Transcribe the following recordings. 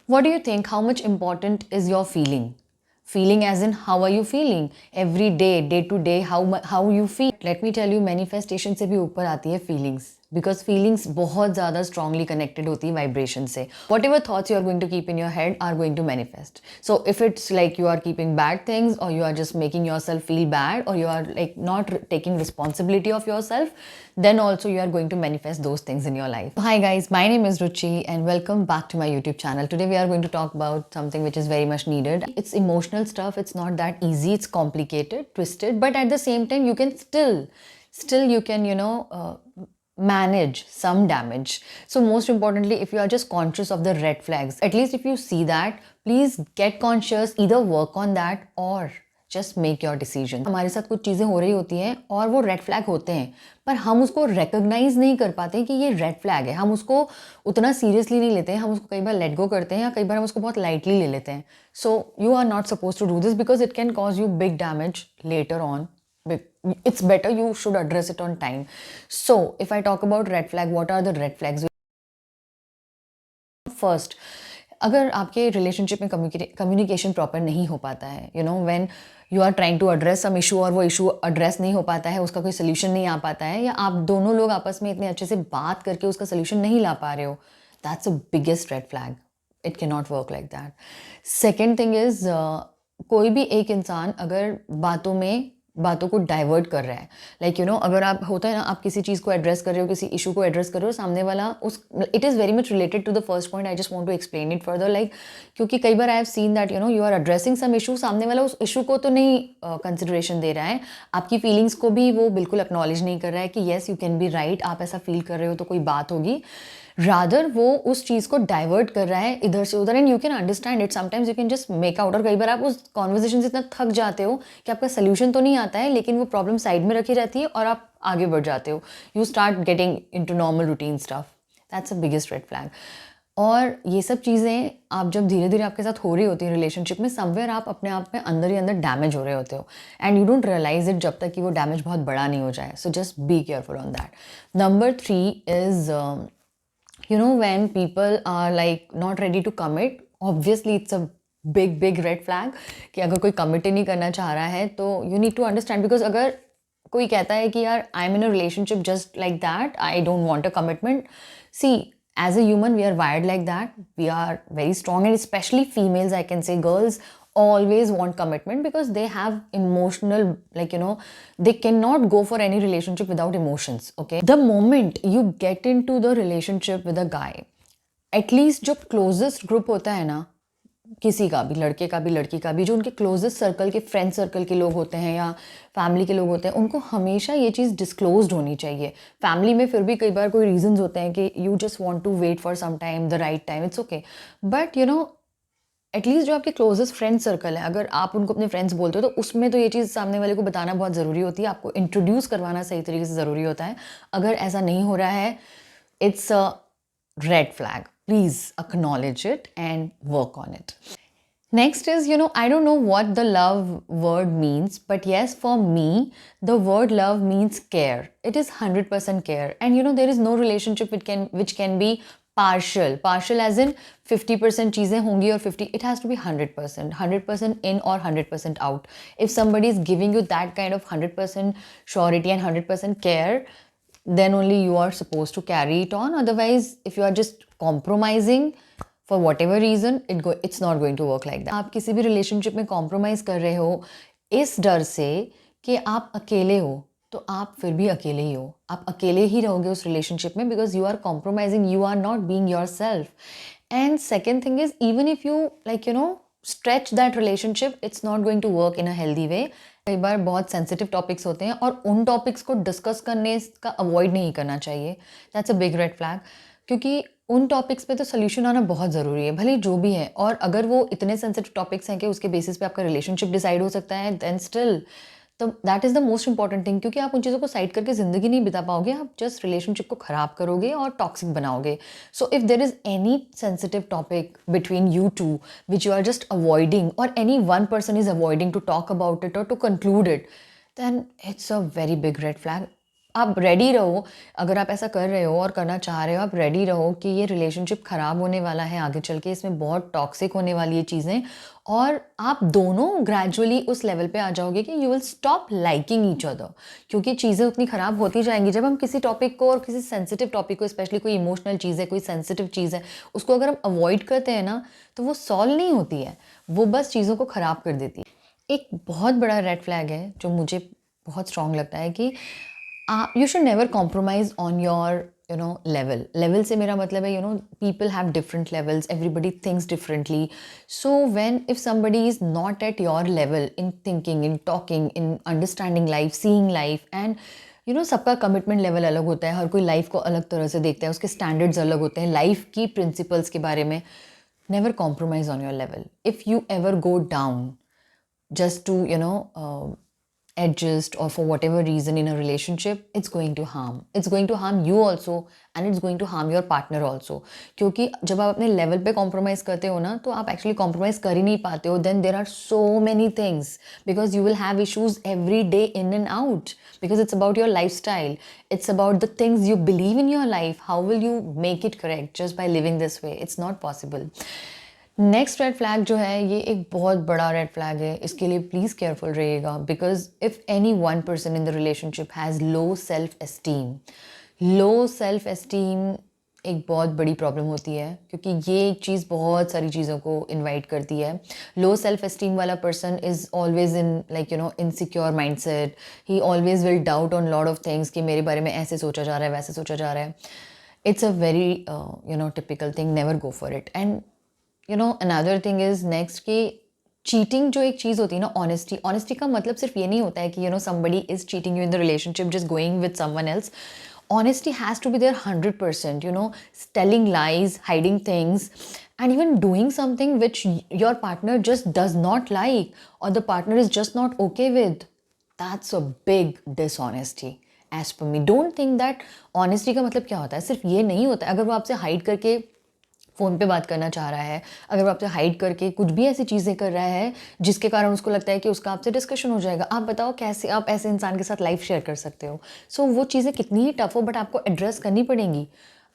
What do you think? How much important is your feeling? Feeling as in how are you feeling? Every day to day, how you feel? Let me tell you, manifestation से भी ऊपर आती है feelings. Because feelings बहुत ज़्यादा strongly connected होती है vibration से. Whatever thoughts you are going to keep in your head are going to manifest. So if it's like you are keeping bad things, or you are just making yourself feel bad, or you are like not taking responsibility of yourself, then also you are going to manifest those things in your life. Hi guys, my name is Ruchi and welcome back to my YouTube channel. Today we are going to talk about something which is very much needed. It's emotional stuff. It's not that easy. It's complicated, twisted, but at the same time you can still you can, manage some damage. So most importantly, if you are just conscious of the red flags, at least if you see that, please get conscious, either work on that or just make your decision. हमारे साथ कुछ चीज़ें हो रही होती हैं और वो रेड फ्लैग होते हैं, पर हम उसको रिकॉग्नाइज नहीं कर पाते कि ये रेड फ्लैग है. हम उसको उतना सीरियसली नहीं लेते हैं. हम उसको कई बार लेट गो करते हैं या कई बार हम उसको बहुत लाइटली ले लेते हैं. So you are not suppose to do this because it can cause you big damage later on. It's better you should address it on time. So if I talk about red flag, what are the red flags? First, अगर आपके relationship में communication proper नहीं हो पाता है, when you are trying to address some issue और वो issue address नहीं हो पाता है, उसका कोई सोल्यूशन नहीं आ पाता है, या आप दोनों लोग आपस में इतने अच्छे से बात करके उसका सोल्यूशन नहीं ला पा रहे हो, that's a biggest red flag. It can not work like that. Second thing is, कोई भी एक इंसान अगर बातों को डाइवर्ट कर रहा है, अगर आप होता है ना, आप किसी चीज़ को एड्रेस कर रहे हो, किसी इशू को एड्रेस कर रहे हो, सामने वाला it is very much related to the first point. I just want to explain it further, क्योंकि कई बार I have seen that you are addressing some issue, सामने वाला उस इशू को तो नहीं कंसिडरेशन दे रहा है, आपकी फीलिंग्स को भी वो बिल्कुल एक्नॉलेज नहीं कर रहा है कि yes you can be right, आप ऐसा फील कर रहे हो तो कोई बात होगी. रादर वो उस चीज़ को डाइवर्ट कर रहा है इधर से उधर, and you can understand it. Sometimes you can just make out. और कई बार आप उस कॉन्वर्जेशन से इतना थक जाते हो कि आपका सोल्यूशन तो नहीं आता है, लेकिन वो प्रॉब्लम साइड में रखी रहती है और आप आगे बढ़ जाते हो. You start getting into normal routine stuff. That's a biggest red flag. और ये सब चीज़ें आप जब धीरे धीरे आपके साथ हो रही होती है रिलेशनशिप में, समवेयर आप अपने आप में अंदर ही अंदर डैमेज हो रहे होते हो, and you don't realise it जब तक कि वो डैमेज बहुत बड़ा नहीं हो जाए. So just be careful on that. Number 3 is, when people are like not ready to commit, obviously it's a big red flag कि अगर कोई commit ही नहीं करना चाह रहा है तो you need to understand. because अगर कोई कहता है कि यार I'm in a relationship just like that, I don't want a commitment. See, as a human we are wired like that. We are very strong, and especially females, I can say, girls always want commitment because they have emotional, they cannot go for any relationship without emotions. Okay, the moment you get into the relationship with a guy, at least जो closest group होता है ना, किसी का भी, लड़के का भी लड़की का भी, जो उनके क्लोजेस्ट सर्कल के, फ्रेंड सर्कल के लोग होते हैं या फैमिली के लोग होते हैं, उनको हमेशा ये चीज़ डिस्क्लोज्ड होनी चाहिए. फैमिली में फिर भी कई बार कोई रीजंस होते हैं कि you just want to wait for some time, the right time, it's okay. But at least जो आपके क्लोजेस्ट फ्रेंड सर्कल है, अगर आप उनको अपने फ्रेंड्स बोलते हो तो उसमें तो ये चीज़ सामने वाले को बताना बहुत ज़रूरी होती है. आपको इंट्रोड्यूस करवाना सही तरीके से ज़रूरी होता है. अगर ऐसा नहीं हो रहा है, it's a red flag. Please acknowledge it and work on it. Next is, I don't know what the love word means, but yes, for me, the word love means care. It is 100% care. And there is no relationship which can be partial. Partial as in 50% चीज़ें होंगी और 50, it has to be 100%. 100% in or 100% out. If somebody is giving you that kind of 100% surety and 100% care, then only you are supposed to carry it on. Otherwise, if you are just compromising for whatever reason, it's not going to work like that. आप किसी भी relationship में compromise कर रहे हो इस डर से कि आप अकेले हो, तो आप फिर भी अकेले ही हो. आप अकेले ही रहोगे उस relationship में, because you are compromising, you are not being yourself. And second thing is, even if you stretch that relationship, it's not going to work in a healthy way. कई बार बहुत सेंसिटिव टॉपिक्स होते हैं और उन topics को discuss करने का avoid नहीं करना चाहिए. That's a big red flag. क्योंकि उन टॉपिक्स पे तो सोल्यूशन आना बहुत ज़रूरी है, भले जो भी है. और अगर वो इतने सेंसिटिव टॉपिक्स हैं कि उसके बेसिस पे आपका रिलेशनशिप डिसाइड हो सकता है, देन स्टिल, तो that is the most important thing. क्योंकि आप उन चीज़ों को साइड करके ज़िंदगी नहीं बिता पाओगे, आप जस्ट रिलेशनशिप को ख़राब करोगे और टॉक्सिक बनाओगे. So if there is any sensitive topic between you two which you are just avoiding, or any one person is avoiding to talk about it or to conclude it, then it's a very big red flag. आप ready रहो, अगर आप ऐसा कर रहे हो और करना चाह रहे हो, आप रेडी रहो कि ये रिलेशनशिप ख़राब होने वाला है आगे चल के, इसमें बहुत टॉक्सिक होने वाली है चीज़ें, और आप दोनों ग्रेजुअली उस लेवल पे आ जाओगे कि you will stop liking each other, क्योंकि चीज़ें उतनी ख़राब होती जाएंगी। जब हम किसी टॉपिक को और किसी सेंसिटिव टॉपिक को, स्पेशली कोई इमोशनल चीज़ है, कोई सेंसिटिव चीज़ है, उसको अगर हम अवॉइड करते हैं ना, तो वो सॉल्व नहीं होती है, वो बस चीज़ों को ख़राब कर देती है। एक बहुत बड़ा रेड फ्लैग है जो मुझे बहुत स्ट्रॉन्ग लगता है कि you should never compromise on your level से मेरा मतलब है people have different levels, everybody thinks differently, so when if somebody is not at your level in thinking, in talking, in understanding life, seeing life, and सबका commitment level अलग होता है, हर कोई life को अलग तरह से देखता है, उसके स्टैंडर्ड्स अलग होते हैं लाइफ की प्रिंसिपल्स के बारे में। Never compromise on your level. If you ever go down just to adjust, or for whatever reason in a relationship, it's going to harm you also, and it's going to harm your partner also, क्योंकि जब आप अपने level पे compromise करते हो ना, तो आप एक्चुअली कॉम्प्रोमाइज़ कर ही नहीं पाते हो, then there are so many things, because you will have issues every day in and out, because it's about your lifestyle, it's about the things you believe in your life. How will you make it correct just by living this way? It's not possible. Next red flag जो है, ये एक बहुत बड़ा red flag है, इसके लिए please careful रहिएगा, because if any one person in the relationship has low self esteem एक बहुत बड़ी प्रॉब्लम होती है, क्योंकि ये एक चीज़ बहुत सारी चीज़ों को इनवाइट करती है। लो सेल्फ एस्टीम वाला person is always in insecure mind set, he always will doubt on lot of things कि मेरे बारे में ऐसे सोचा जा रहा है, वैसे सोचा जा रहा है। It's a very typical thing, never go for it. And another thing is next कि चीटिंग जो एक चीज़ होती है ना, ऑनेस्टी का मतलब सिर्फ ये नहीं होता है कि somebody is cheating you in the relationship, just going with someone else. Honesty has to be there 100%, telling lies, hiding things, and even doing something which your partner just does not like, or the partner is just not okay with. That's a big dishonesty as per me. Don't think that honesty का मतलब क्या होता है, सिर्फ ये नहीं होता है। अगर वो आपसे हाइड करके फ़ोन पे बात करना चाह रहा है, अगर वो आपसे हाइड करके कुछ भी ऐसी चीज़ें कर रहा है जिसके कारण उसको लगता है कि उसका आपसे डिस्कशन हो जाएगा, आप बताओ कैसे आप ऐसे इंसान के साथ लाइफ शेयर कर सकते हो? सो वो चीज़ें कितनी ही टफ हो, बट आपको एड्रेस करनी पड़ेंगी।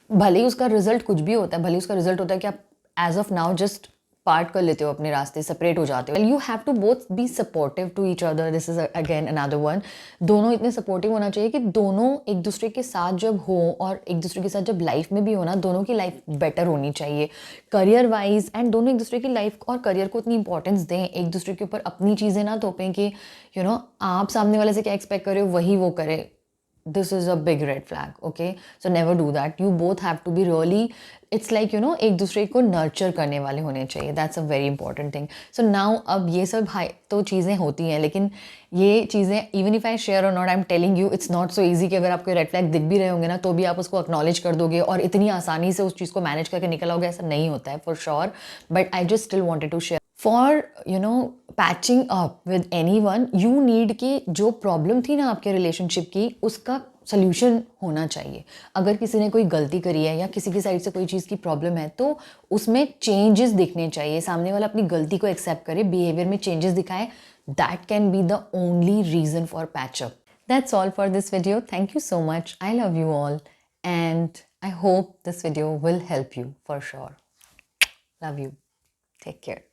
भले ही उसका रिजल्ट कुछ भी होता है, भले ही उसका रिजल्ट होता है कि आप as of now just part कर लेते हो, अपने रास्ते सेपरेट हो जाते हो। You have to both be supportive to each other. This is again another one. दोनों इतने सपोर्टिव होना चाहिए कि दोनों एक दूसरे के साथ जब हो, और एक दूसरे के साथ जब लाइफ में भी हो ना, दोनों की लाइफ बेटर होनी चाहिए करियर वाइज, एंड दोनों एक दूसरे की लाइफ और करियर को इतनी इंपॉर्टेंस दें, एक दूसरे के ऊपर अपनी चीज़ें ना थोपें कि आप सामने वाले से क्या एक्सपेक्ट कर रहे हो वही वो करे। This is a big red flag, okay? So never do that. You both have to be really, it's like एक दूसरे को nurture करने वाले होने चाहिए. That's a very important thing. So now अब ये सब तो चीज़ें होती हैं, लेकिन ये चीज़ें even if I share or not, I'm telling you it's not so easy कि अगर आपको रेड फ्लैग दिख भी रहे होंगे ना, तो भी आप उसको अक्नॉलेज कर दोगे और इतनी आसानी से उस चीज़ को मैनेज करके निकल आओगे, ऐसा नहीं होता है for sure. But I just still wanted to share. For patching up with anyone, you need कि जो प्रॉब्लम थी ना आपके रिलेशनशिप की, उसका सोल्यूशन होना चाहिए। अगर किसी ने कोई गलती करी है या किसी की साइड से कोई चीज़ की प्रॉब्लम है, तो उसमें चेंजेस दिखने चाहिए। सामने वाला अपनी गलती को एक्सेप्ट करे, बिहेवियर में चेंजेस दिखाए। That can be the only reason for patch up. That's all for this video. Thank you so much. I love you all and I hope this video will help you for sure. Love you. Take care.